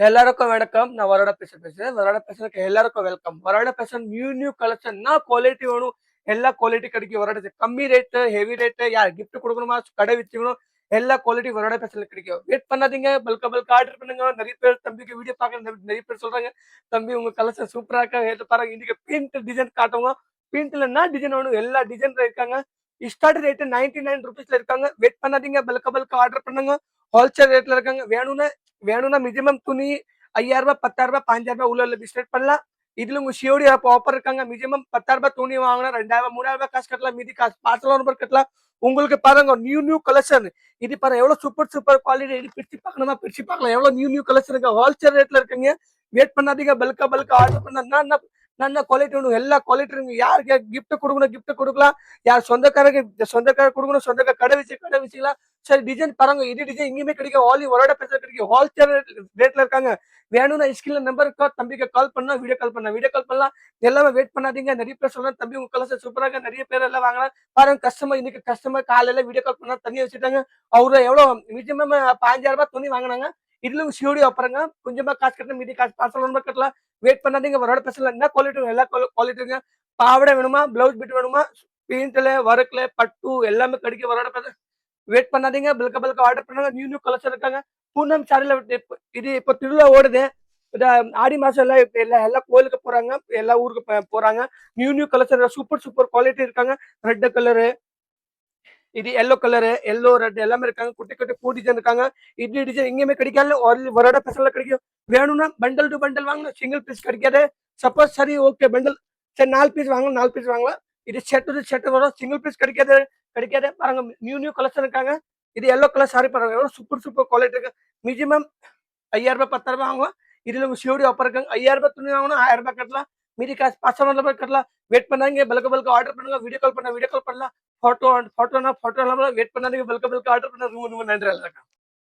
எல்லாருக்கும் வணக்கம். நான் வரோட பேசுறேன். வரோட பேசுறதுக்கு எல்லாருக்கும் வெல்கம். வரோட பேசுற நியூ கலெக்ஷன் என்ன குவாலிட்டி வேணும், எல்லா குவாலிட்டி கிடைக்கும். வரோட கம்மி ரேட், ஹெவி ரேட், யார் கிஃப்ட் கொடுக்கணுமா, கடை வச்சுக்கணும், எல்லா குவாலிட்டி வரோட பேசுறதுல கிடைக்கும். வெயிட் பண்ணாதீங்க, பல்கா ஆர்டர் பண்ணுங்க. நிறைய பேர் தம்பிக்கு வீடியோ பார்க்க நிறைய பேர் சொல்றாங்க, தம்பி உங்க கலெக்ஷன் சூப்பரா இருக்கா பாருங்க. இன்னைக்கு பிரிண்ட் டிசைன் காட்டுவோம். பிரிண்ட்ல என்ன டிசைன் வேணும், எல்லா டிசைன் இருக்காங்க. ஸ்டார்ட் ரேட் 99 ருபீஸ்ல இருக்காங்க. வெயிட் பண்ணாதீங்க, பல்கா ஆர்டர் பண்ணுங்க. ஹோல்சேல் ரேட்ல இருக்காங்க. வேணும்னா மினிமம் துணி 5000 10,000 5,000 உள்ள பிஸ்னஸ் பண்ணலாம். இதுல உங்க சிஓடி ஆஃபர் இருக்காங்க. மினிமம் 10,000 துணி வாங்கினா 2,000 3,000 காசு கட்டலாம். மீதி காசு பார்சல் நம்பர் கட்டலாம். உங்களுக்கு பாருங்க நியூ கலெக்ஷன். இது பாருங்க எவ்வளவு சூப்பர் குவாலிட்டி. இது பிரிச்சு பார்க்கணுமா பிரிச்சு பார்க்கலாம். எவ்வளவு நியூ கலெக்ஷன் இருக்கு. ஹோல்சேல் ரேட்ல இருக்குங்க. வெயிட் பண்ணாதீங்க, பல்கா ஆர்டர் பண்ணா நல்ல குவாலிட்டி வேணும். எல்லா குவாலிட்டி இருக்கு. யாருக்கு கிஃப்ட் கொடுக்கணும் கிஃப்ட் கொடுக்கலாம். யார் சொந்தக்காரர் கொடுக்கணும், சொந்தக்கார கடை வச்சுக்கலாம். சரி டிசைன் பாருங்க. இது டிசைன் இங்கேயுமே கிடைக்கும். வரோட பேச கிடைக்கும். ஹோல்சேல் ரேட்ல இருக்காங்க. வேணும்னா ஸ்கில் நம்பருக்கு தம்பிக்கு கால் பண்ணா, வீடியோ கால் பண்ணலாம். எல்லாமே வெயிட் பண்ணாதீங்க. நிறைய பேர் சொல்றாங்க தம்பி உங்க கலெக்ஷன் சூப்பராக நிறைய பேர் எல்லாம் வாங்கலாம். பாருங்க இன்னைக்கு கஸ்டமர் காலையில வீடியோ கால் பண்ணா தனியா வச்சுட்டாங்க. அவரு எவ்வளவு மினிமம் 5,000 துணி வாங்கினாங்க. இதுல சிஓடி ஆஃபருங்க. கொஞ்சமா காசு கட்டணும், மீதி காசு பார்சல் நம்பர் கட்டலாம். வெயிட் பண்ணாதீங்க, வரோட பேசல. என்ன குவாலிட்டி எல்லா குவாலிட்டிங்க. பாவடை வேணுமா, பிளவுஸ் பிட் வேணுமா, பிரிண்ட்ல ஒர்க்ல பட்டு எல்லாமே கிடைக்கும். வரோட பேச வெயிட் பண்ணாதீங்க, பல்கா ஆர்டர் பண்ணுங்க. நியூ கலெக்ஷன் இருக்காங்க. பூனம் சாரில இது இப்போ திருவிழா ஓடுது. ஆடி மாசம் எல்லாம் எல்லாம் கோயிலுக்கு போறாங்க, எல்லா ஊருக்கு போறாங்க. நியூ கலெக்ஷன் சூப்பர் குவாலிட்டி இருக்காங்க. ரெட் கலரு, இது எல்லோ ரெட் எல்லாமே இருக்காங்க. குட்டி பூ டிசைன் இருக்காங்க. இட்லி டிசைன் எங்கேயுமே கிடைக்காது. வரோட ஸ்பெஷல்ல கிடைக்கும். வேணும்னா பண்டல் டு பண்டல் வாங்கலாம். சிங்கிள் பீஸ் கிடைக்காது. சப்போஸ் சரி ஓகே பண்டல் சரி 4 பீஸ் வாங்கலாம், 4 பீஸ் வாங்கலாம். இது செட் வரும். சிங்கிள் பீஸ் கிடைக்காது. பாருங்க நியூ கலெக்ஷன் இருக்காங்க. இது எல்லோ கலர் சாரி பாருங்க எவ்வளவு சூப்பர் குவாலிட்டி இருக்கு. மினிமம் 5,000 10,000 வாங்கலாம். இதுல உங்க சிஓடி ஆஃபர் இருக்காங்க. 5,000 துணி வாங்கணும், 1000 கட்டலாம். மீதி காசு 500 கட்டலாம். வெயிட் பண்ணாங்க, பல்கா ஆர்டர் பண்ணுங்க. வீடியோ கால் பண்ணலாம். போட்டோ வெயிட் பண்ணாதீங்க, பல்கா ஆர்டர் பண்ண. ரொம்ப நன்றி.